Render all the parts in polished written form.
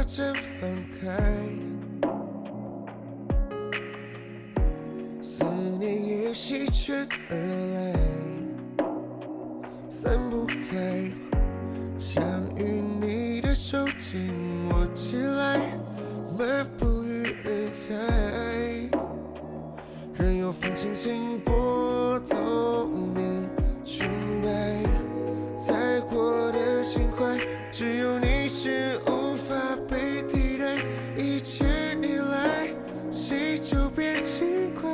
着放开，思念也席卷而来，散不开，想与你的手紧握起来，漫步于人海，任由风轻轻拨动你裙摆，再过的情怀，只有你是无法被替代，一切依赖，谁就别轻快，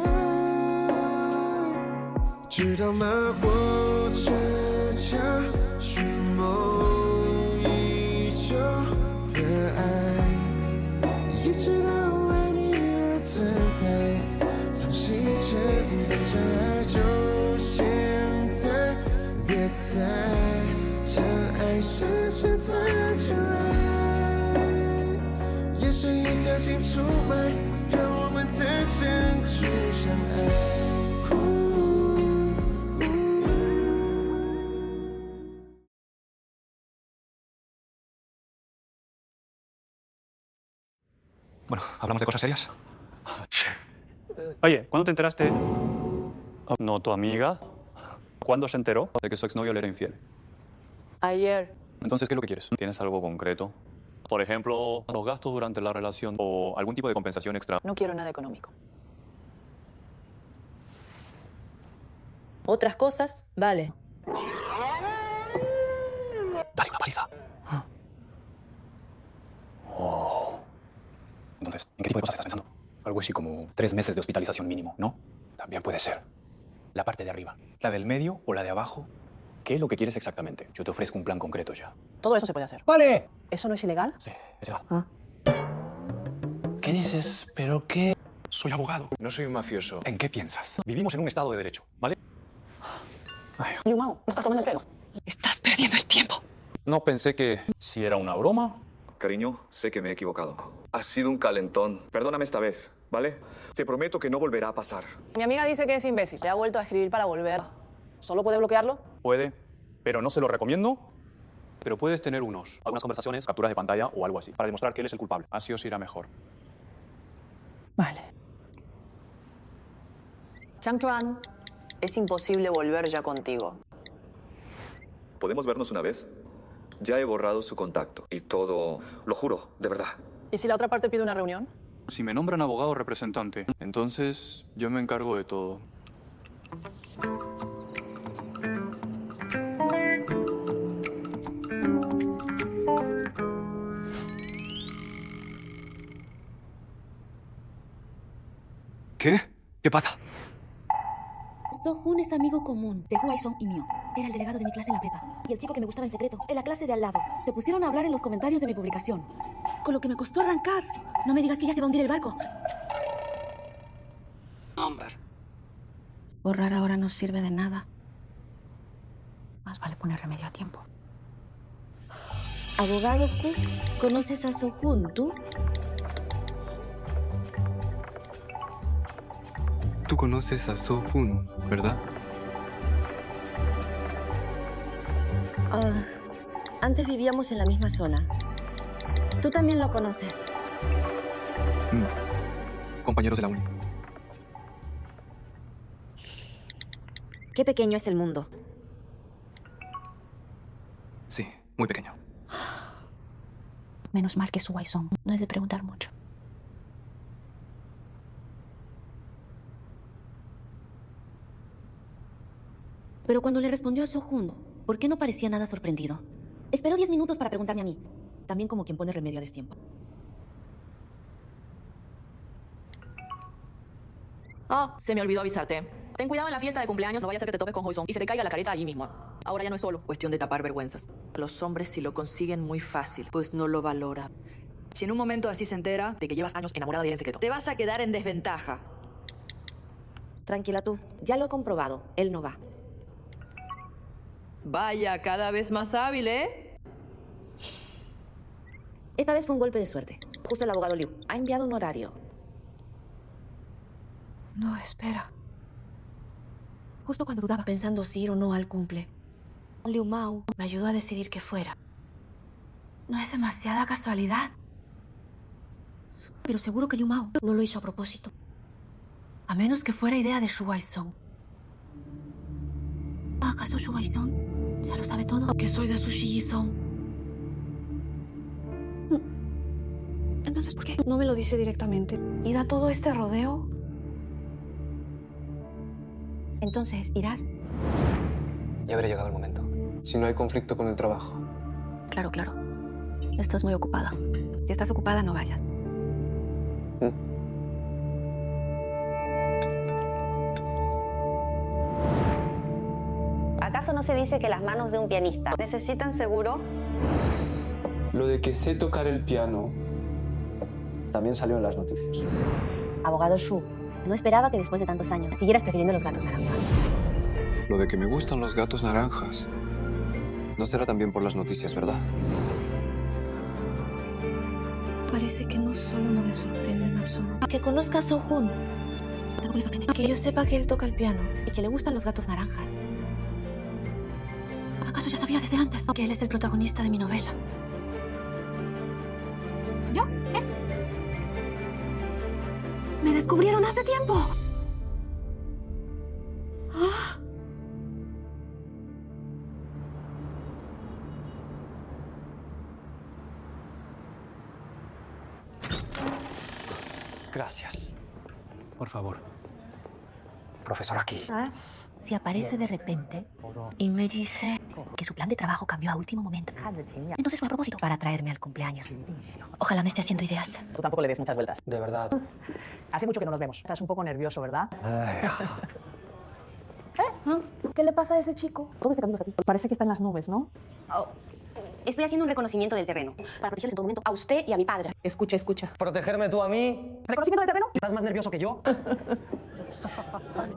知道吗？我倔强寻梦已久的爱，也知道为你而存在，从细针变成爱，就现在，别再将爱深深藏起来，眼神也加进出卖，让我们的珍珠相爱。Bueno, ¿hablamos de cosas serias? Sí. Oye, ¿cuándo te enteraste? No, tu amiga. ¿Cuándo se enteró de que su exnovio le era infiel? Ayer. Entonces, ¿qué es lo que quieres? ¿Tienes algo concreto? Por ejemplo, los gastos durante la relación o algún tipo de compensación extra. No quiero nada económico. Otras cosas, vale. Dale una paliza. Oh. Entonces, ¿en qué tipo de cosas estás pensando? Algo así como 3 meses de hospitalización mínimo, ¿no? También puede ser. La parte de arriba, la del medio o la de abajo. ¿Qué es lo que quieres exactamente? Yo te ofrezco un plan concreto ya. Todo eso se puede hacer. ¡Vale! ¿Eso no es ilegal? Sí, es legal. Ah. ¿Qué dices? ¿Pero qué? Soy abogado, no soy un mafioso. ¿En qué piensas? Vivimos en un estado de derecho, ¿vale? Liu Mao, ¿no estás tomando el pelo? Estás perdiendo el tiempo. No pensé que si era una broma. Cariño, sé que me he equivocado. Ha sido un calentón. Perdóname esta vez, ¿vale? Te prometo que no volverá a pasar. Mi amiga dice que es imbécil. Te ha vuelto a escribir para volver. ¿Solo puede bloquearlo? Puede, pero no se lo recomiendo. Pero puedes tener algunas conversaciones, capturas de pantalla o algo así, para demostrar que él es el culpable. Así os irá mejor. Vale. Changchuan, es imposible volver ya contigo. ¿Podemos vernos una vez? Ya he borrado su contacto y todo, lo juro, de verdad. ¿Y si la otra parte pide una reunión? Si me nombran abogado representante, entonces yo me encargo de todo. ¿Qué? ¿Qué pasa? So-Hun es amigo común de Huaisong y mío. Era el delegado de mi clase en la prepa. Y el chico que me gustaba en secreto, en la clase de al lado. Se pusieron a hablar en los comentarios de mi publicación. Con lo que me costó arrancar. No me digas que ya se va a hundir el barco. Hombre. Borrar ahora no sirve de nada. Más vale poner remedio a tiempo. Abogado Cook, ¿conoces a So-Hun, tú? Tú conoces a So-Hun, ¿verdad? Antes vivíamos en la misma zona. Tú también lo conoces. Compañeros de la uni. Qué pequeño es el mundo. Sí, muy pequeño. Menos mal que es Huaisong. No es de preguntar mucho. Pero cuando le respondió a So-Hun, ¿por qué no parecía nada sorprendido? Esperó 10 minutos para preguntarme a mí. También como quien pone remedio a destiempo. Ah, se me olvidó avisarte. Ten cuidado en la fiesta de cumpleaños, no vaya a ser que te topes con Hoizong y se te caiga la careta allí mismo. Ahora ya no es solo cuestión de tapar vergüenzas. Los hombres si lo consiguen muy fácil, pues no lo valora. Si en un momento así se entera de que llevas años enamorada de él en secreto, te vas a quedar en desventaja. Tranquila tú, ya lo he comprobado. Él no va. Vaya, cada vez más hábil, ¿eh? Esta vez fue un golpe de suerte. Justo el abogado Liu ha enviado un horario. No, espera. Justo cuando dudaba pensando si ir o no al cumple, Liu Mao me ayudó a decidir que fuera. ¿No es demasiada casualidad? Pero seguro que Liu Mao no lo hizo a propósito. A menos que fuera idea de Shu Waisong. ¿Acaso Shu Waisong ya lo sabe todo? Que soy de su Shiji-song. Entonces, ¿por qué no me lo dice directamente? ¿Y da todo este rodeo? Entonces, ¿irás? Ya habrá llegado el momento. Si no hay conflicto con el trabajo. Claro, claro. Estás muy ocupada. Si estás ocupada, no vayas. ¿Acaso no se dice que las manos de un pianista necesitan seguro? Lo de que sé tocar el piano también salió en las noticias. Abogado Shu, no esperaba que después de tantos años siguieras prefiriendo los gatos naranjas. Lo de que me gustan los gatos naranjas. No será también por las noticias, ¿verdad? Parece que no solo no me sorprende en absoluto. Que conozca a So-Hoon. Tampoco me sorprende. Que yo sepa que él toca el piano y que le gustan los gatos naranjas. ¿Acaso ya sabía desde antes que él es el protagonista de mi novela? ¿Yo? ¿Qué? ¡Me descubrieron hace tiempo! ¡Ah! Gracias. Por favor. Profesor aquí. Si aparece de repente y me dice que su plan de trabajo cambió a último momento, entonces fue a propósito para traerme al cumpleaños. Ojalá me esté haciendo ideas. Tú tampoco le des muchas vueltas. De verdad. Hace mucho que no nos vemos. Estás un poco nervioso, ¿verdad? Ay, ¿Qué le pasa a ese chico? Todo este camino es aquí. Parece que está en las nubes, ¿no? Estoy haciendo un reconocimiento del terreno para protegerles en todo momento a usted y a mi padre. Escucha, escucha. ¿Protegerme tú a mí? ¿Reconocimiento del terreno? ¿Estás más nervioso que yo?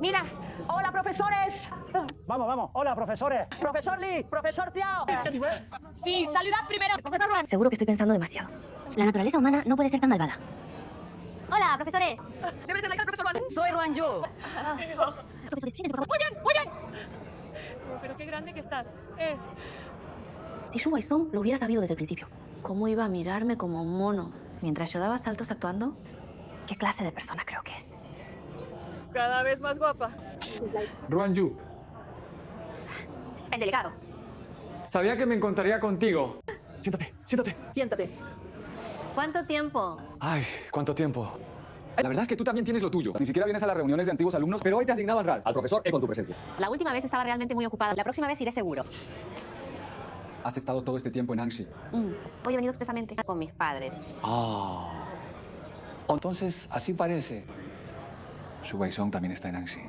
Mira. Hola, profesores. Vamos, vamos. Hola, profesores. Profesor Lee, profesor Tiao. Sí, saludad primero. Profesor Wan. Seguro que estoy pensando demasiado. La naturaleza humana no puede ser tan malvada. Hola, profesores. Debe ser la cara, profesor Wan. Soy Ruan Yu. Profesores, siéntense, por favor. Muy bien, muy bien. Pero qué grande que estás. Si Shu Waisong lo hubiera sabido desde el principio, ¿cómo iba a mirarme como un mono mientras yo daba saltos actuando? ¿Qué clase de persona creo que es? Cada vez más guapa. Ruan Yu, El delegado. sabía que me encontraría contigo. Siéntate, siéntate. Siéntate. ¿Cuánto tiempo? Ay, ¿cuánto tiempo? La verdad es que tú también tienes lo tuyo. Ni siquiera vienes a las reuniones de antiguos alumnos, pero hoy te has dignado a honrar al profesor con tu presencia. La última vez estaba realmente muy ocupada. La próxima vez iré seguro. Has estado todo este tiempo en Anxi. Hoy he venido expresamente con mis padres. Ah. Entonces, así parece. Shu Waisong también está en Anxi.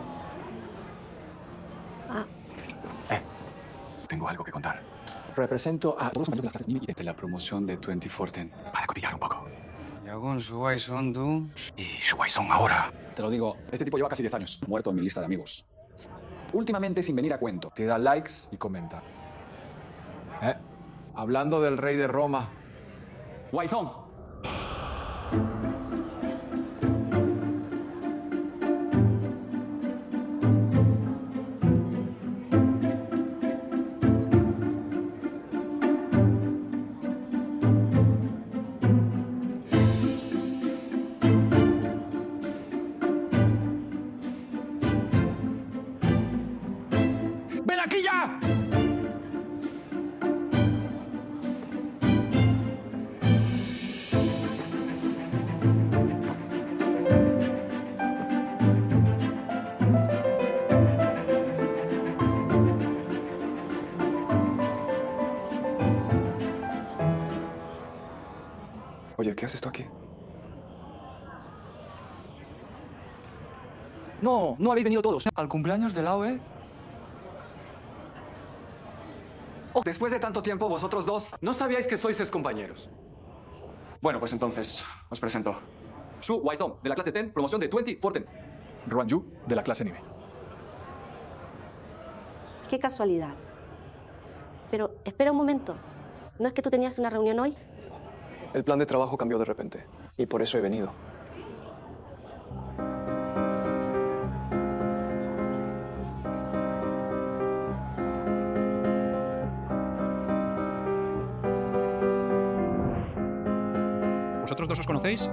Tengo algo que contar. Represento a todos los compañeros de las clases Nimi y de la promoción de 2014 para cotillar un poco. con Shu Waisong, tú. Y Shu Waisong ahora. Te lo digo, este tipo lleva casi 10 años, muerto en mi lista de amigos. Últimamente sin venir a cuento. Te da likes y comenta. Hablando del rey de Roma. Waisong. ¡Ven aquí ya! Oye, ¿qué haces tú aquí? No, no habéis venido todos. ¿Al cumpleaños del AOE? Después de tanto tiempo, vosotros dos no sabíais que sois excompañeros. Bueno, pues entonces, os presento. Shu Waisong, de la clase 10, promoción de 2014. Ruan Yu, de la clase Nimi. Qué casualidad. Pero espera un momento. ¿No es que tú tenías una reunión hoy? El plan de trabajo cambió de repente. Y por eso he venido. ¿Vosotros dos os conocéis?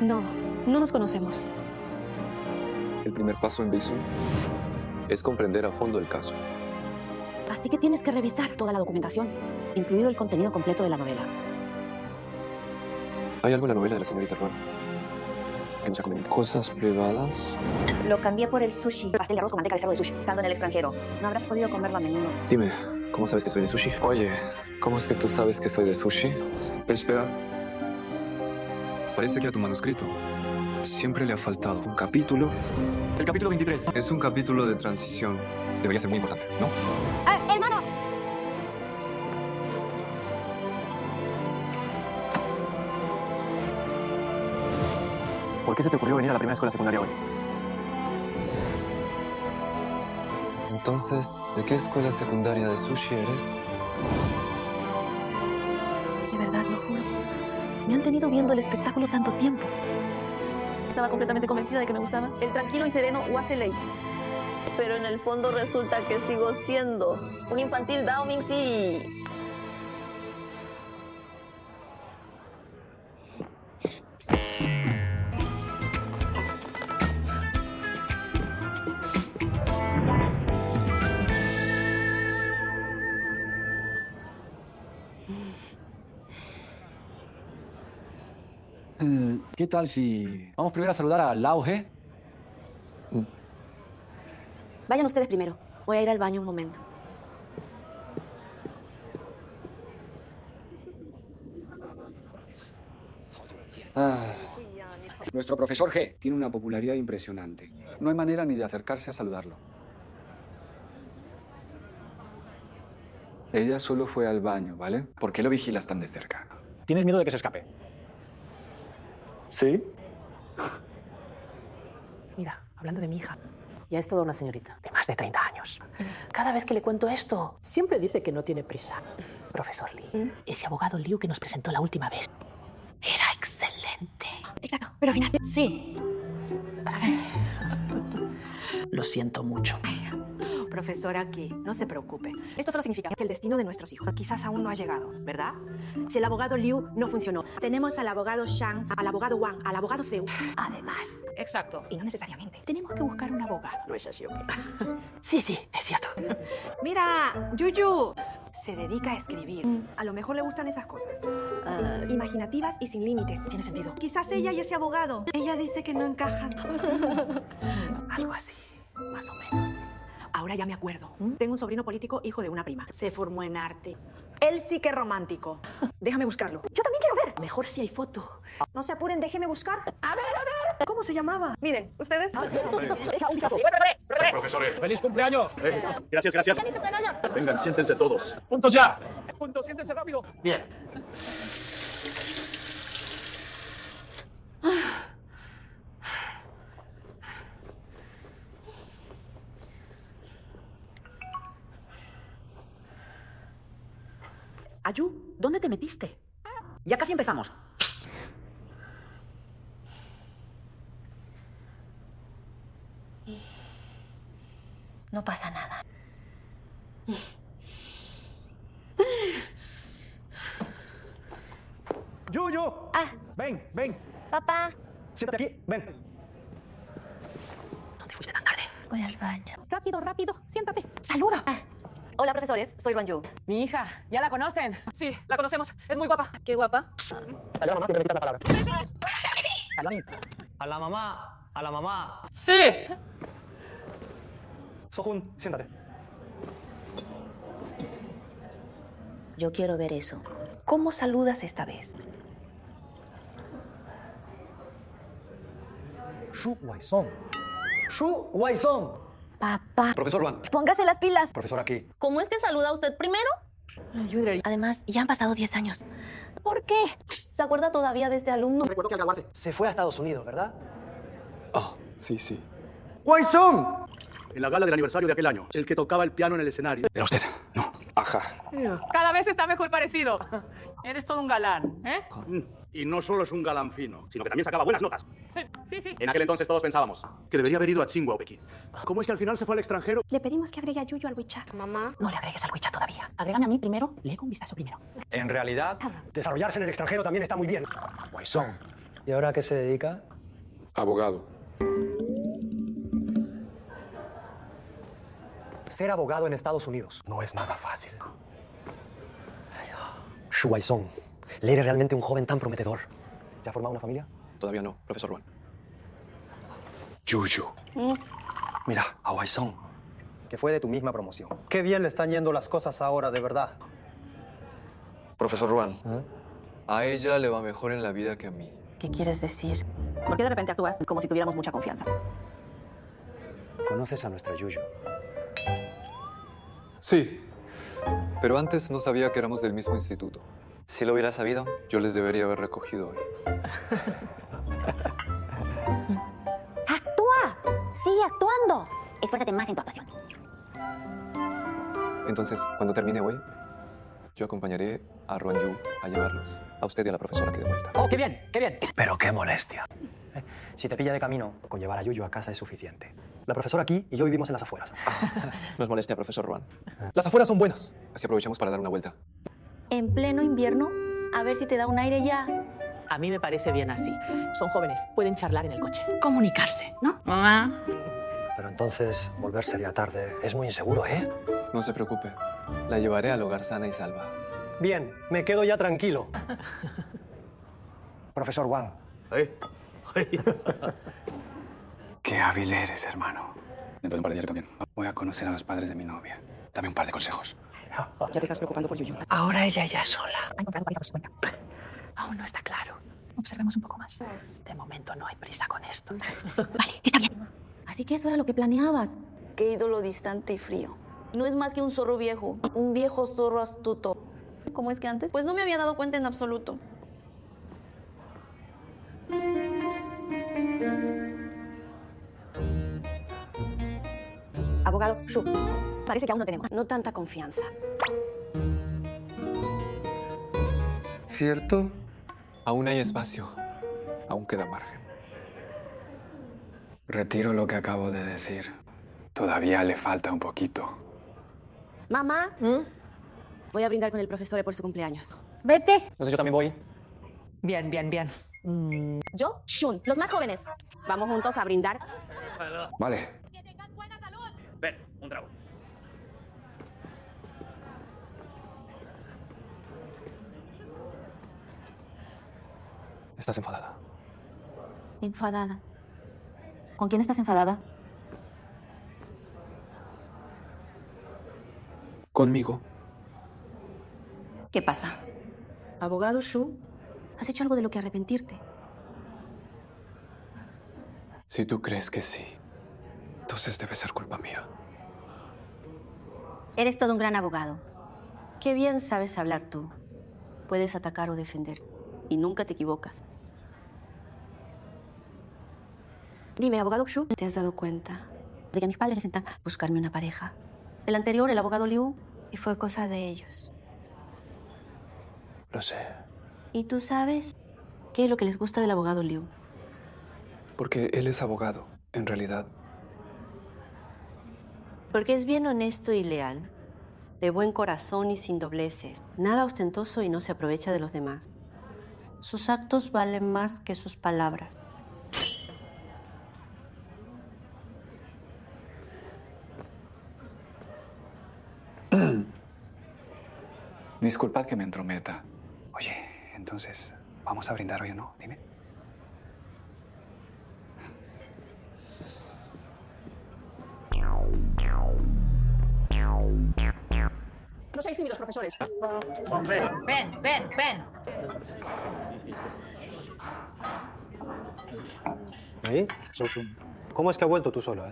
No, no nos conocemos. El primer paso en Beisun es comprender a fondo el caso. Así que tienes que revisar toda la documentación, incluido el contenido completo de la novela. ¿Hay algo en la novela de la señorita Ruan que no sea conveniente? Cosas privadas. Lo cambié por el sushi. Pastel de arroz con manteca de cerdo de sushi. Estando en el extranjero. No habrás podido comerlo a menudo. Dime, ¿cómo sabes que soy de sushi? Oye, ¿cómo es que tú sabes que soy de sushi? Espera. Parece que a tu manuscrito siempre le ha faltado un capítulo. El capítulo 23. Es un capítulo de transición. Debería ser muy importante, ¿no? ¡Hermano! ¿Por qué se te ocurrió venir a la primera escuela secundaria hoy? Entonces, ¿de qué escuela secundaria de sushi eres? De verdad, lo juro. Me han tenido viendo el espectáculo tanto tiempo. Estaba completamente convencida de que me gustaba el tranquilo y sereno Waselei. Pero en el fondo resulta que sigo siendo un infantil Dao Mingxi. ¿Qué tal si vamos primero a saludar a Lao He? Vayan ustedes primero. Voy a ir al baño un momento. Nuestro profesor G tiene una popularidad impresionante. No hay manera ni de acercarse a saludarlo. Ella solo fue al baño, ¿vale? ¿Por qué lo vigilas tan de cerca? ¿Tienes miedo de que se escape? ¿Sí? Mira, hablando de mi hija, ya es toda una señorita de más de 30 años. Cada vez que le cuento esto, siempre dice que no tiene prisa. Profesor Lee, ese abogado Liu que nos presentó la última vez, era excelente. Exacto, pero al final, sí. Lo siento mucho. Profesora Aki, no se preocupe. Esto solo significa que el destino de nuestros hijos quizás aún no ha llegado, ¿verdad? Si el abogado Liu no funcionó, tenemos al abogado Shang, al abogado Wang, al abogado Zhou. Además. Exacto. Y no necesariamente. Tenemos que buscar un abogado. ¿No es así o qué? Sí, es cierto. Mira, Yuyu se dedica a escribir. A lo mejor le gustan esas cosas. Imaginativas y sin límites. Tiene sentido. Quizás ella y ese abogado. Ella dice que no encajan. Algo así, más o menos. Ahora ya me acuerdo. Tengo un sobrino político, hijo de una prima. Se formó en arte. Él sí que es romántico. Déjame buscarlo. Yo también quiero ver. Mejor si hay foto. No se apuren, déjeme buscar. A ver. ¿Cómo se llamaba? Miren, ¿ustedes? Profesores. ¡Feliz cumpleaños! Gracias. Vengan, siéntense todos. ¡Puntos ya! ¡Puntos, siéntense rápido! Bien. Ayu, ¿dónde te metiste? Ya casi empezamos. No pasa nada. Yuyu. Ven. Papá. Siéntate aquí, ven. ¿Dónde fuiste tan tarde? Voy al baño. Rápido, siéntate. Saluda. Hola, profesores. Soy Ruan Yu. Mi hija, ¿ya la conocen? Sí, la conocemos. Es muy guapa. ¿Qué guapa? Salió la mamá, siempre le quitas las palabras. A la mamá. Sí. Sohun, siéntate. Yo quiero ver eso. ¿Cómo saludas esta vez? Shu Waisong. Papá. Profesor Ruan. Póngase las pilas. Profesor Aki. ¿Cómo es que saluda usted primero? Además, ya han pasado 10 años. ¿Por qué? ¿Se acuerda todavía de este alumno? Recuerdo que al graduarse se fue a Estados Unidos, ¿verdad? Sí. ¡Waisong! En la gala del aniversario de aquel año, el que tocaba el piano en el escenario. Era usted, no. Ajá. Cada vez está mejor parecido. Eres todo un galán, ¿eh? Y no solo es un galán fino, sino que también sacaba buenas notas. Sí. En aquel entonces todos pensábamos que debería haber ido a Tsinghua o Pekín. ¿Cómo es que al final se fue al extranjero? Le pedimos que agregue a Yuyu al WeChat. Mamá. No le agregues al WeChat todavía. Agrégame a mí primero. Lee con vistazo primero. En realidad, desarrollarse en el extranjero también está muy bien. Waisong, ¿Y ahora a qué se dedica? Abogado. Ser abogado en Estados Unidos no es nada fácil. Xu Waisong, le eres realmente un joven tan prometedor. ¿Ya ha formado una familia? Todavía no, profesor Ruan. Yuyu. Mira, a Waisong, que fue de tu misma promoción. Qué bien le están yendo las cosas ahora, de verdad. Profesor Ruan, a ella le va mejor en la vida que a mí. ¿Qué quieres decir? ¿Por qué de repente actúas como si tuviéramos mucha confianza? ¿Conoces a nuestra Yuyu? Sí, pero antes no sabía que éramos del mismo instituto. Si lo hubiera sabido, yo les debería haber recogido hoy. ¡Actúa! ¡Sigue actuando! Esfuérzate más en tu actuación. Entonces, cuando termine hoy, yo acompañaré a Ruan Yu a llevarlos, a usted y a la profesora aquí de vuelta. ¡Oh, qué bien, qué bien! Pero qué molestia. Si te pilla de camino, con llevar a Yuyu a casa es suficiente. La profesora aquí y yo vivimos en las afueras. No es molestia, profesor Ruan. Las afueras son buenas. Así aprovechamos para dar una vuelta. En pleno invierno, a ver si te da un aire ya. A mí me parece bien así. Son jóvenes, pueden charlar en el coche. Comunicarse, ¿no? Mamá. Pero entonces, volver sería tarde. Es muy inseguro, ¿eh? No se preocupe. La llevaré al hogar sana y salva. Bien, me quedo ya tranquilo. Profesor Wang. Qué hábil eres, hermano. Dentro de un par de días también. Voy a conocer a los padres de mi novia. Dame un par de consejos. Ya te estás preocupando por Yuyu. Ahora ella ya sola. Ha encontrado varias por su cuenta. Aún no está claro. Observemos un poco más. De momento no hay prisa con esto. Vale, está bien. Así que eso era lo que planeabas. Qué ídolo distante y frío. No es más que un zorro viejo. Un viejo zorro astuto. ¿Cómo es que antes? Pues no me había dado cuenta en absoluto. Abogado Xu, parece que aún no tenemos. No tanta confianza. ¿Cierto? Aún hay espacio. Aún queda margen. Retiro lo que acabo de decir. Todavía le falta un poquito. Mamá, voy a brindar con el profesor por su cumpleaños. Vete. No sé, yo también voy. Bien, bien, bien. Yo, Shun, los más jóvenes. Vamos juntos a brindar. Vale. Ven, un trago. ¿Estás enfadada? Enfadada. ¿Con quién estás enfadada? Conmigo. ¿Qué pasa? Abogado Xu, ¿has hecho algo de lo que arrepentirte? Si tú crees que sí, entonces debe ser culpa mía. Eres todo un gran abogado. Qué bien sabes hablar tú. Puedes atacar o defender. Y nunca te equivocas. Dime, abogado Xu, ¿te has dado cuenta de que a mis padres les encanta buscarme una pareja? El anterior, el abogado Liu, y fue cosa de ellos. Lo sé. ¿Y tú sabes qué es lo que les gusta del abogado Liu? Porque él es abogado, en realidad. Porque es bien honesto y leal, de buen corazón y sin dobleces, nada ostentoso y no se aprovecha de los demás. Sus actos valen más que sus palabras. Disculpad que me entrometa. Oye, entonces, ¿vamos a brindar hoy o no? Dime. No seáis tímidos, profesores. Ven, ven, ven. ¿Sí? ¿Cómo es que ha vuelto tú solo,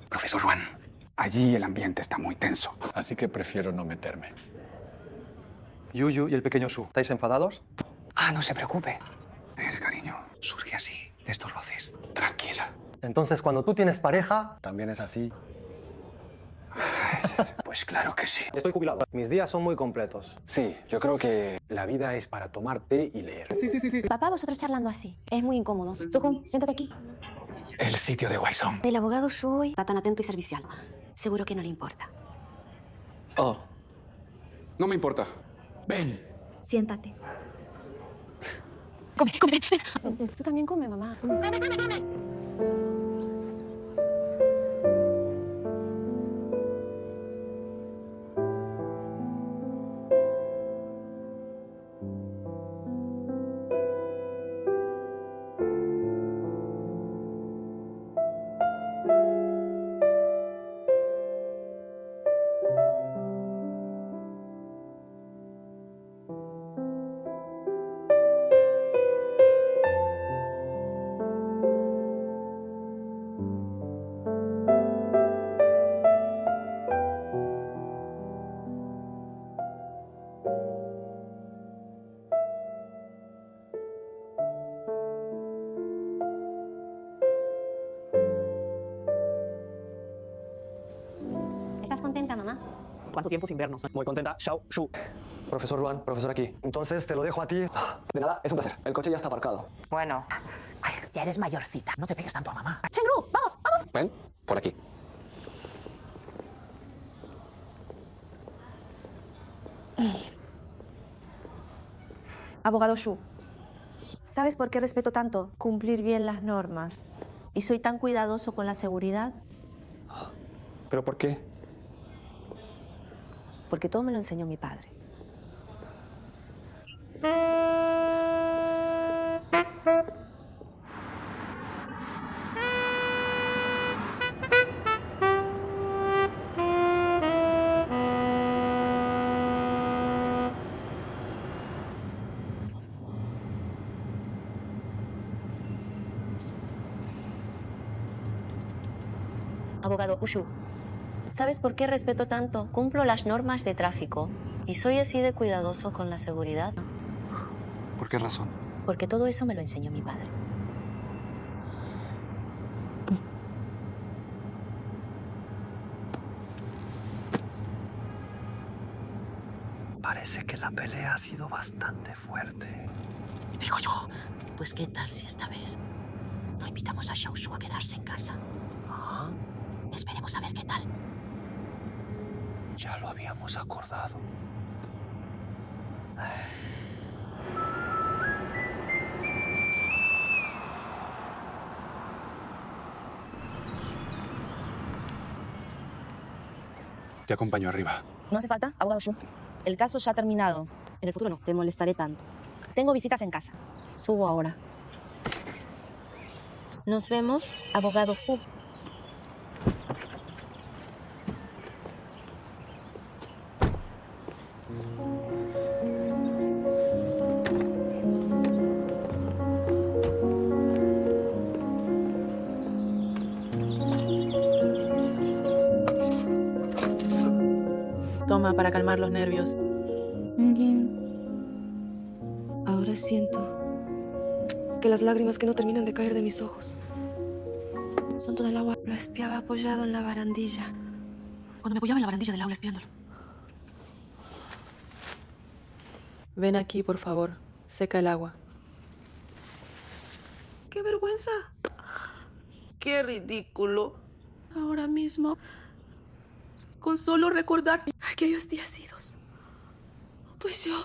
Profesor Juan, allí el ambiente está muy tenso. Así que prefiero no meterme. Yuyu y el pequeño Xu, ¿estáis enfadados? Ah, no se preocupe. Cariño, surge así, de estos roces. Tranquila. Entonces, cuando tú tienes pareja, también es así. Pues claro que sí. Estoy jubilado. Mis días son muy completos. Sí, yo creo que la vida es para tomar té y leer. Sí. Papá, vosotros charlando así. Es muy incómodo. Sukun, siéntate aquí. El sitio de Waisong. El abogado Xu está tan atento y servicial. Seguro que no le importa. Oh. No me importa. Ven. Siéntate. Come, come. Tú también come, mamá. Come, come, come. ¿Estás contenta, mamá? ¿Cuánto tiempo sin vernos? Muy contenta. Xiao Shu. Profesor Ruan, profesor aquí. Entonces te lo dejo a ti. De nada, es un placer. El coche ya está aparcado. Bueno. Ay, ya eres mayorcita. No te pegues tanto a mamá. Chengru, vamos, vamos. Ven, por aquí. Abogado Shu, ¿sabes por qué respeto tanto cumplir bien las normas? Y soy tan cuidadoso con la seguridad. ¿Pero por qué? Porque todo me lo enseñó mi padre. Abogado Ushu, ¿sabes por qué respeto tanto? Cumplo las normas de tráfico y soy así de cuidadoso con la seguridad. ¿Por qué razón? Porque todo eso me lo enseñó mi padre. Parece que la pelea ha sido bastante fuerte. Digo yo, pues qué tal si esta vez no invitamos a Xiao Shu a quedarse en casa. ¿Ah? Esperemos a ver qué tal. Ya lo habíamos acordado. Te acompaño arriba. No hace falta, abogado Shu. El caso ya ha terminado. En el futuro no te molestaré tanto. Tengo visitas en casa. Subo ahora. Nos vemos, abogado Hu. Toma para calmar los nervios. Ahora siento que las lágrimas que no terminan de caer de mis ojos son todo el agua. Lo espiaba apoyado en la barandilla. Cuando me apoyaba en la barandilla del aula espiándolo. Ven aquí, por favor. Seca el agua. ¡Qué vergüenza! ¡Qué ridículo! Ahora mismo, con solo recordar aquellos días idos, pues yo...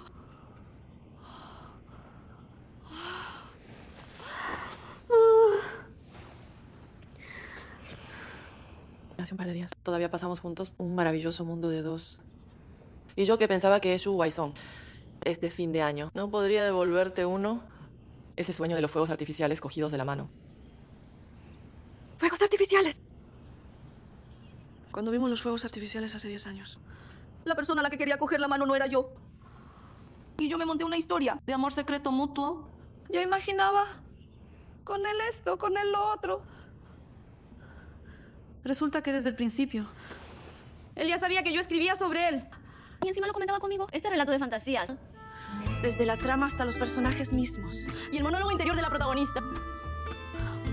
Hace un par de días todavía pasamos juntos un maravilloso mundo de dos. Y yo que pensaba que Shu Waisong, este fin de año, ¿no podría devolverte uno? Ese sueño de los fuegos artificiales cogidos de la mano. ¡Fuegos artificiales! Cuando vimos los fuegos artificiales hace 10 años, la persona a la que quería coger la mano no era yo. Y yo me monté una historia de amor secreto mutuo. Yo imaginaba con él esto, con él lo otro. Resulta que desde el principio, él ya sabía que yo escribía sobre él. Y encima lo comentaba conmigo. Este relato de fantasías. Desde la trama hasta los personajes mismos. Y el monólogo interior de la protagonista.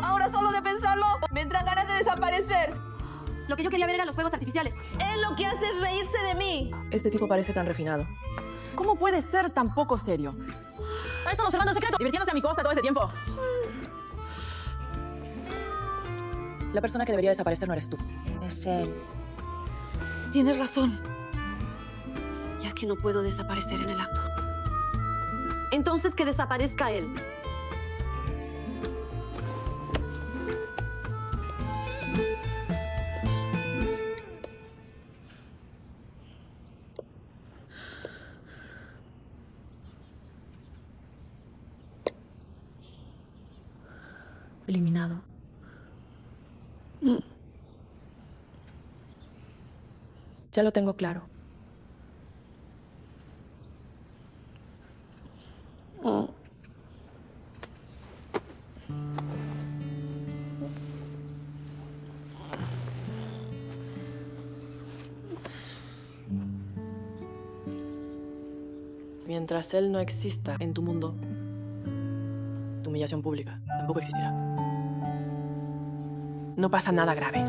Ahora solo de pensarlo, me entran ganas de desaparecer. Lo que yo quería ver eran los fuegos artificiales. Él lo que hace es reírse de mí. Este tipo parece tan refinado. ¿Cómo puede ser tan poco serio? ¿Ha estado observando en secreto? Divirtiéndose a mi costa todo ese tiempo. La persona que debería desaparecer no eres tú. Es él. Tienes razón. Ya que no puedo desaparecer en el acto. Entonces que desaparezca él. eliminado. Ya lo tengo claro. Mientras él no exista en tu mundo, tu humillación pública tampoco existirá. No pasa nada grave.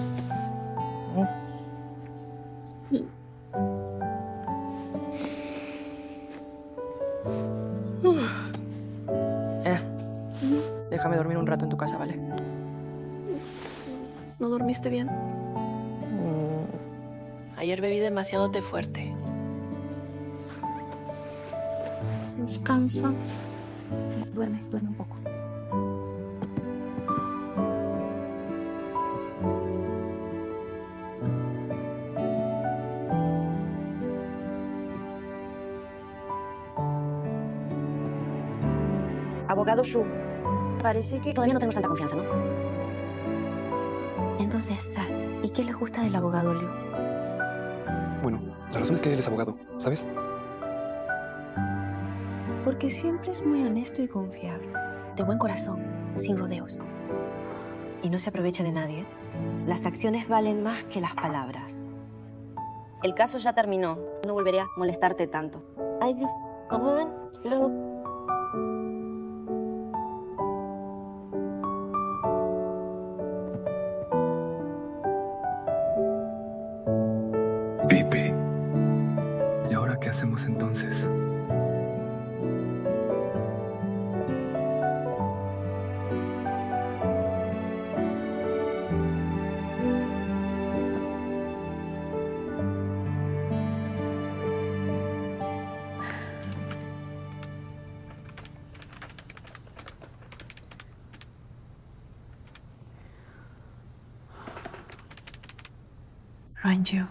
Déjame dormir un rato en tu casa, ¿vale? ¿No dormiste bien? Ayer bebí demasiado té fuerte. Descansa. Duerme un poco. Abogado Shu, parece que todavía no tenemos tanta confianza, ¿no? Entonces, ¿y qué le gusta del abogado Liu? Bueno, la razón es que él es abogado, ¿sabes? Porque siempre es muy honesto y confiable. De buen corazón, sin rodeos. Y no se aprovecha de nadie. Las acciones valen más que las palabras. El caso ya terminó. No volveré a molestarte tanto. Pipi. ¿Y ahora qué hacemos entonces? Ranju.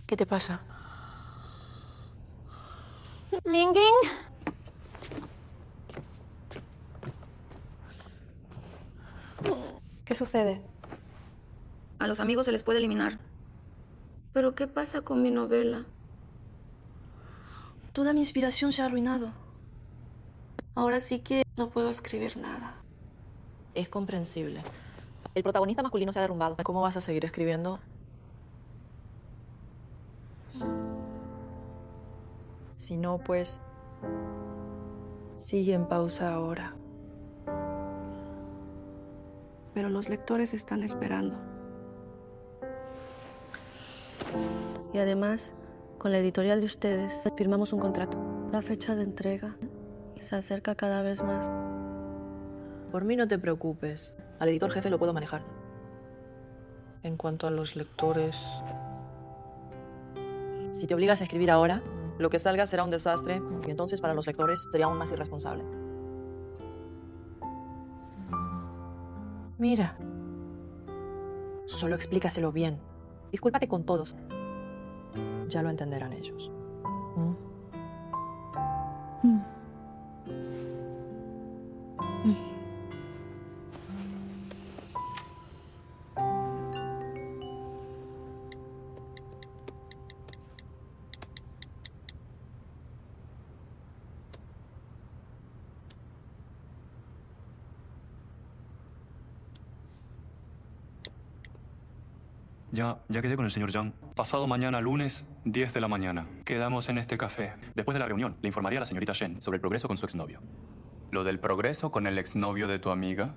¿Qué te pasa? Minging. ¿Qué sucede? A los amigos se les puede eliminar. Pero ¿qué pasa con mi novela? Toda mi inspiración se ha arruinado. Ahora sí que no puedo escribir nada. Es comprensible. El protagonista masculino se ha derrumbado. ¿Cómo vas a seguir escribiendo? Si no, pues sigue en pausa ahora. Pero los lectores están esperando. Y además, con la editorial de ustedes, firmamos un contrato. La fecha de entrega se acerca cada vez más. Por mí no te preocupes. Al editor jefe lo puedo manejar. En cuanto a los lectores... Si te obligas a escribir ahora, lo que salga será un desastre y entonces para los lectores sería aún más irresponsable. Mira. Solo explícaselo bien. Discúlpate con todos. Ya lo entenderán ellos. Ya quedé con el señor Zhang. Pasado mañana, lunes, 10 de la mañana. Quedamos en este café. Después de la reunión, le informaría a la señorita Shen sobre el progreso con su exnovio. ¿Lo del progreso con el exnovio de tu amiga?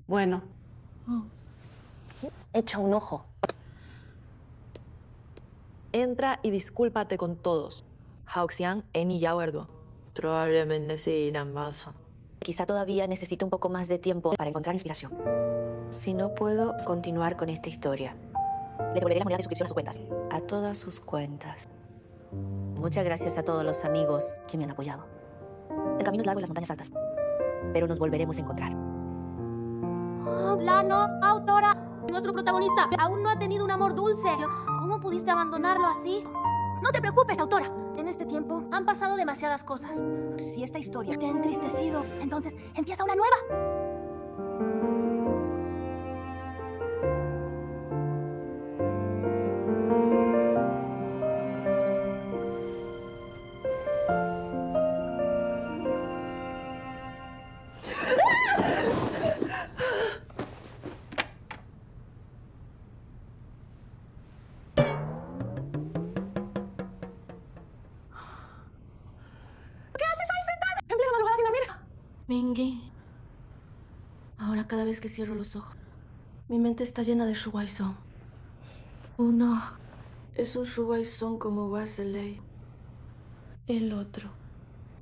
Bueno. Echa un ojo. Entra y discúlpate con todos. Haoxian, Eni Yao Erdo. Probablemente sí irán más. Quizá todavía necesito un poco más de tiempo para encontrar inspiración. Si no puedo continuar con esta historia, le devolveré la moneda de suscripción a sus cuentas. A todas sus cuentas. Muchas gracias a todos los amigos que me han apoyado. El camino es largo y las montañas altas, pero nos volveremos a encontrar. Plano, autora. Nuestro protagonista aún no ha tenido un amor dulce. ¿Cómo pudiste abandonarlo así? No te preocupes, autora. En este tiempo han pasado demasiadas cosas. Si esta historia te ha entristecido, entonces empieza una nueva. Mingy. Ahora cada vez que cierro los ojos, mi mente está llena de Shuwaisong. Uno es un Shuwaisong como Wasley. El otro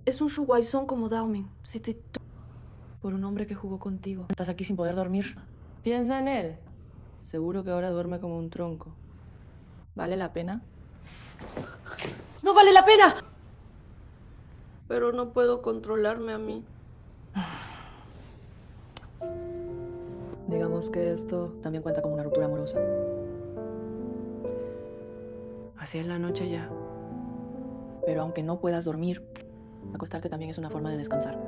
es un Shuwaisong como Daomin. Por un hombre que jugó contigo. Estás aquí sin poder dormir. Piensa en él. Seguro que ahora duerme como un tronco. ¿Vale la pena? ¡No vale la pena! Pero no puedo controlarme a mí. Digamos que esto también cuenta como una ruptura amorosa. Así es la noche ya. Pero aunque no puedas dormir, acostarte también es una forma de descansar.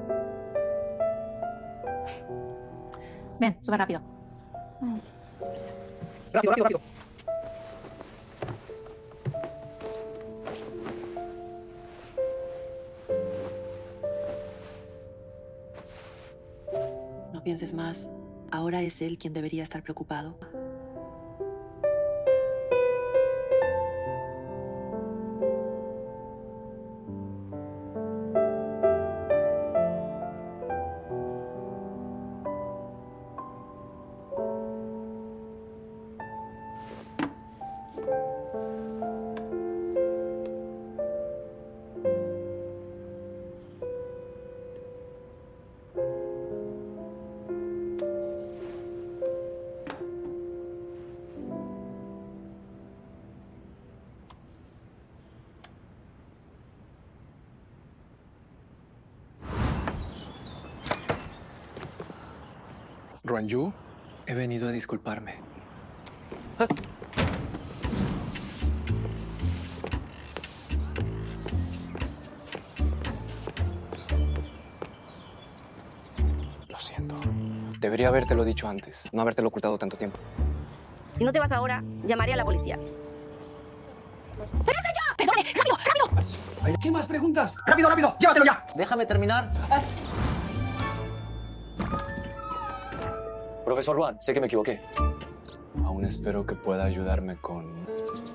Ven, sube rápido. Rápido, rápido, rápido. No pienses más. Ahora es él quien debería estar preocupado. Ruanyu, he venido a disculparme. Lo siento. Debería habértelo dicho antes, no habértelo ocultado tanto tiempo. Si no te vas ahora, llamaré a la policía. ¡Espérese ya! ¡Perdone! ¡Rápido, rápido! ¿Qué más preguntas? ¡Rápido, rápido! ¡Llévatelo ya! Déjame terminar. Profesor Ruan, sé que me equivoqué. Aún espero que pueda ayudarme con...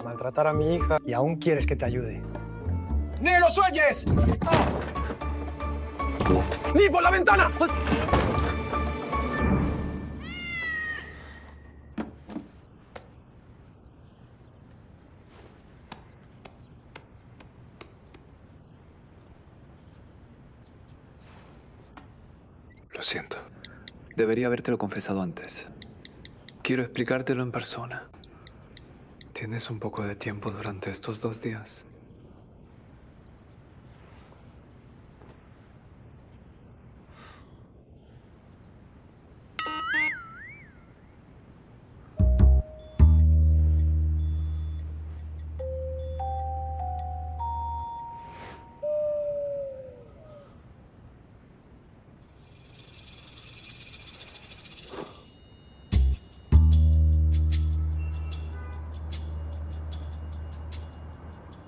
Maltratar a mi hija y aún quieres que te ayude. ¡Ni lo sueñes! ¡Ni por la ventana! Lo siento. Debería habértelo confesado antes. Quiero explicártelo en persona. ¿Tienes un poco de tiempo durante estos 2 días?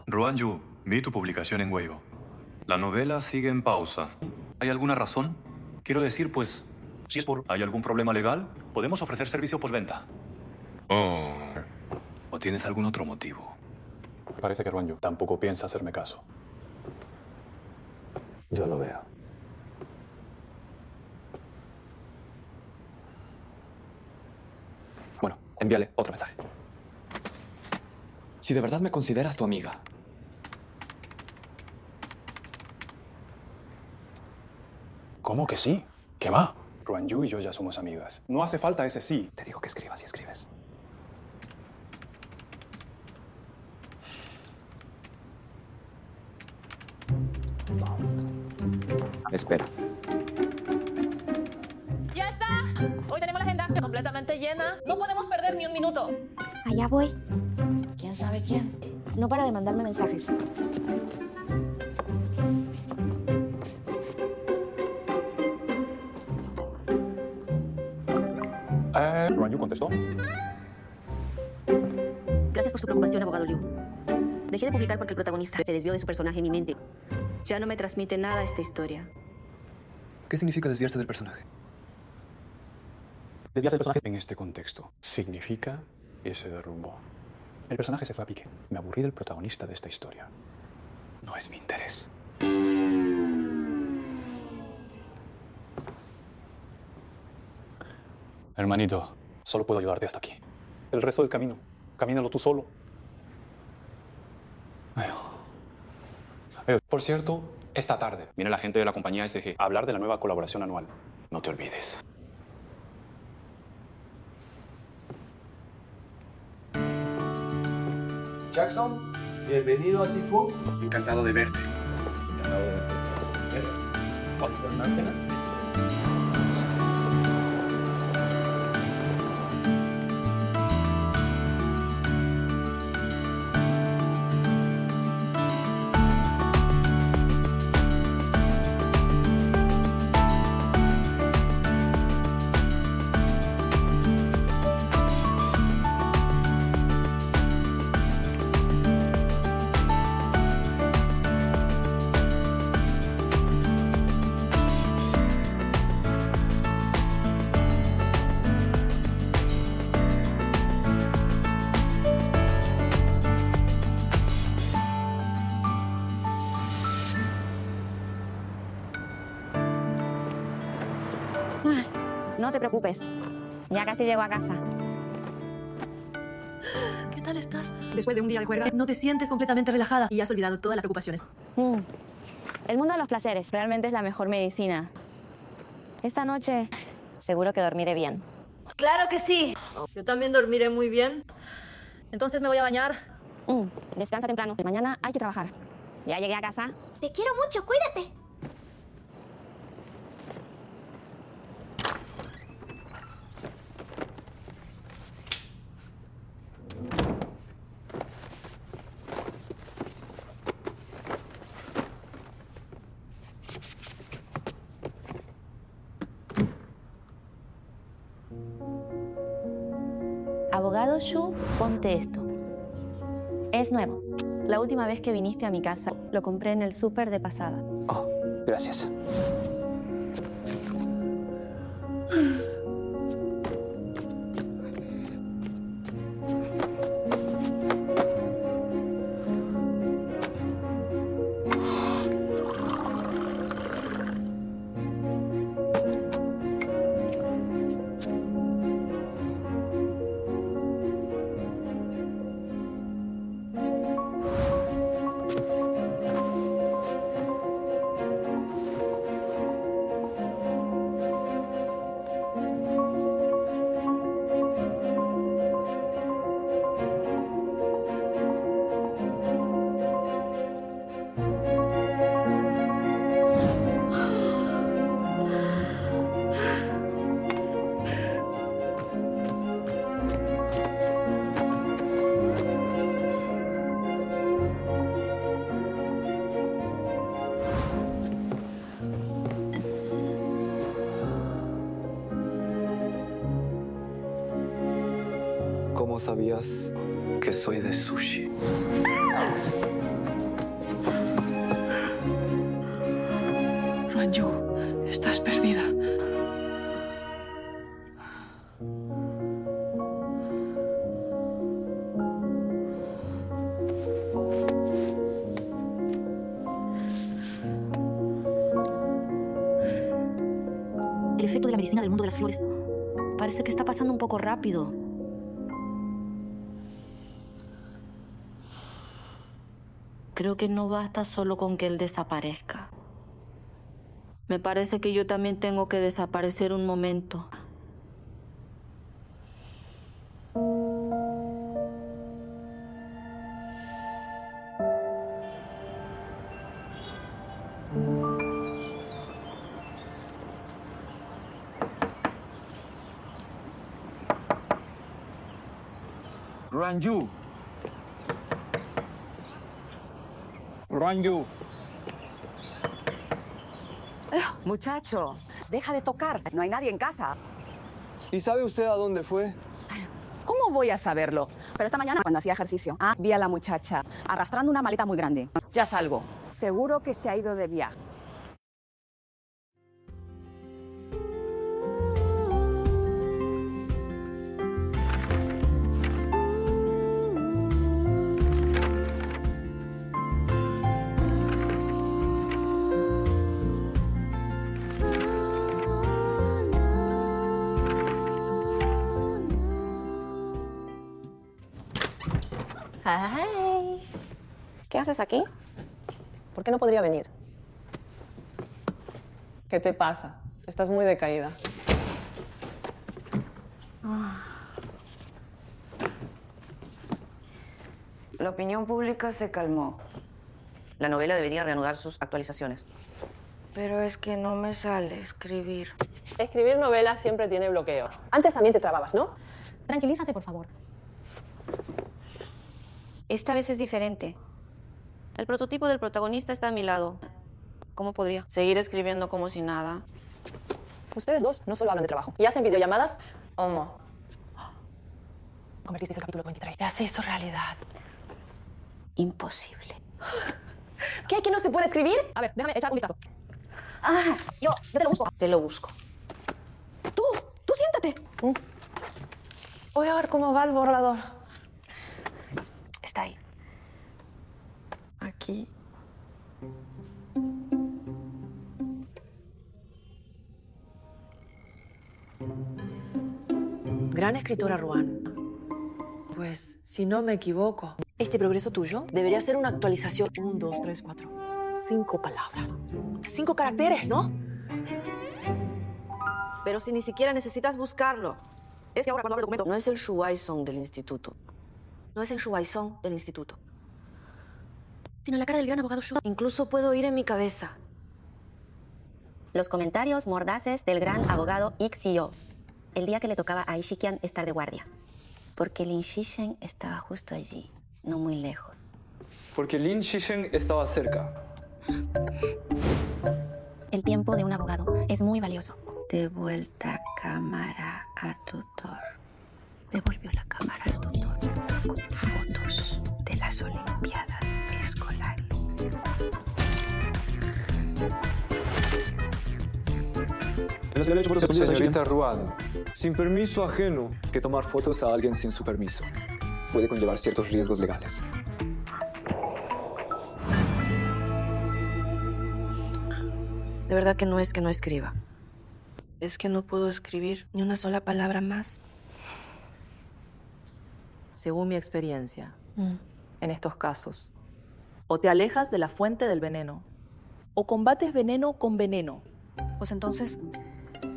Ruanyu, vi tu publicación en Weibo. La novela sigue en pausa. ¿Hay alguna razón? Quiero decir, pues, si es por... ¿Hay algún problema legal? Podemos ofrecer servicio postventa. Oh. ¿O tienes algún otro motivo? Parece que Ruanyu tampoco piensa hacerme caso. Yo lo veo. Bueno, envíale otro mensaje. Si de verdad me consideras tu amiga, ¿Cómo que sí? ¿Qué va? Ruanyu y yo ya somos amigas. No hace falta ese sí. Te digo que escribas y escribes. Espera. ¡Ya está! Hoy tenemos la agenda completamente llena. No podemos perder ni un minuto. Allá voy. ¿Quién sabe quién? No para de mandarme mensajes. Ruanyu contestó. Gracias por su preocupación, abogado Liu. Dejé de publicar porque el protagonista se desvió de su personaje en mi mente. Ya no me transmite nada esta historia. ¿Qué significa desviarse del personaje? Desviarse del personaje en este contexto significa que se derrumbó. El personaje se fue a pique. Me aburrí del protagonista de esta historia. No es mi interés. Hermanito, solo puedo ayudarte hasta aquí. El resto del camino, camínalo tú solo. Por cierto, esta tarde viene la gente de la compañía SG a hablar de la nueva colaboración anual. No te olvides. Jackson, bienvenido a Sifu. Encantado de verte. Encantado de verte. No te preocupes. Ya casi llego a casa. ¿Qué tal estás? Después de un día de juerga, ¿no te sientes completamente relajada y has olvidado todas las preocupaciones? El mundo de los placeres realmente es la mejor medicina. Esta noche seguro que dormiré bien. ¡Claro que sí! Yo también dormiré muy bien. Entonces me voy a bañar. Descansa temprano. Mañana hay que trabajar. Ya llegué a casa. Te quiero mucho, cuídate. Abogado Shu, ponte esto. Es nuevo. La última vez que viniste a mi casa, lo compré en el súper de pasada. Oh, gracias. ¿Cómo sabías que soy de sushi? Ruanyu, estás perdida. El efecto de la medicina del mundo de las flores. Parece que está pasando un poco rápido. Creo que no basta solo con que él desaparezca. Me parece que yo también tengo que desaparecer un momento. Ruanyu. Ruanyu. Muchacho, deja de tocar. No hay nadie en casa. ¿Y sabe usted a dónde fue? ¿Cómo voy a saberlo? Pero esta mañana, cuando hacía ejercicio, vi a la muchacha arrastrando una maleta muy grande. Ya salgo. Seguro que se ha ido de viaje. Hi. ¿Qué haces aquí? ¿Por qué no podría venir? ¿Qué te pasa? Estás muy decaída. La opinión pública se calmó. La novela debería reanudar sus actualizaciones. Pero es que no me sale escribir. Escribir novelas siempre tiene bloqueo. Antes también te trababas, ¿no? Tranquilízate, por favor. Esta vez es diferente. El prototipo del protagonista está a mi lado. ¿Cómo podría? Seguir escribiendo como si nada. Ustedes dos no solo hablan de trabajo. ¿Y hacen videollamadas? ¿Cómo? Convertisteis el capítulo 23. Ya se hizo realidad. Imposible. ¿Qué? ¿Aquí no se puede escribir? A ver, déjame echar un vistazo. Yo te lo busco. Te lo busco. ¡Tú siéntate! Voy a ver cómo va el borrador. Está ahí. Aquí. Gran escritora, Ruan. Pues, si no me equivoco, este progreso tuyo debería ser una actualización 1, 2, 3, 4. 5 palabras. 5 caracteres, ¿no? Pero si ni siquiera necesitas buscarlo. Es que ahora cuando abro el documento no es el Shuai-song del instituto. No es el Shuai-song del instituto. Sino la cara del gran abogado Shu. Incluso puedo oír en mi cabeza Los comentarios mordaces del gran abogado Ixio. El día que le tocaba a Ishikian estar de guardia. Porque Lin Shishen estaba justo allí, no muy lejos. Porque Lin Shishen estaba cerca. El tiempo de un abogado es muy valioso. De vuelta cámara a tutor. Devolvió la cámara al tutor con fotos de las Olimpiadas escolares. Señorita Ruan, sin permiso ajeno, que tomar fotos a alguien sin su permiso puede conllevar ciertos riesgos legales. De verdad que no es que no escriba. Es que no puedo escribir ni una sola palabra más. Según mi experiencia, en estos casos, o te alejas de la fuente del veneno, o combates veneno con veneno. Pues entonces,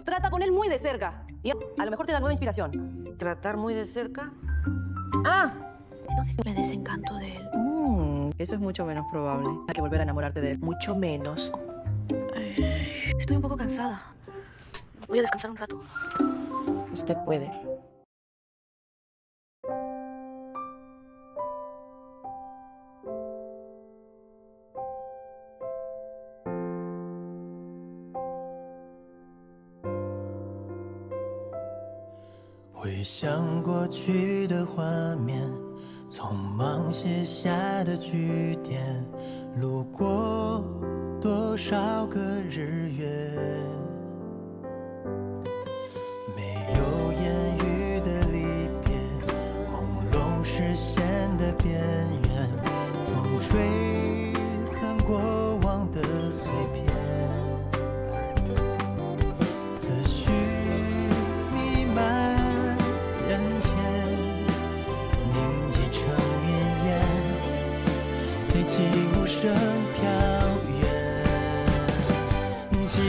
trata con él muy de cerca. Y a lo mejor te da nueva inspiración. ¿Tratar muy de cerca? Entonces me desencanto de él. Eso es mucho menos probable que volver a enamorarte de él. Mucho menos. Estoy un poco cansada. Voy a descansar un rato. Usted puede.回想过去的画面，匆忙写下的句点，路过多少个日月，没有言语的离别，朦胧视线的边缘，风吹散过往的碎片，思绪弥漫人间，凝结成云烟，随即无声飘远。记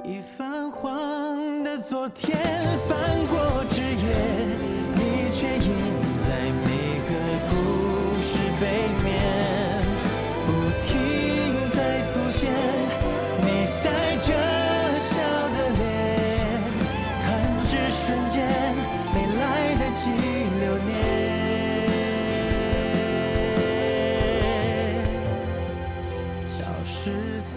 已泛黄的昨天，翻过枝叶，你却也在每个故事背面，不停在浮现。你带着笑的脸，弹指瞬间，没来得及留念。消失在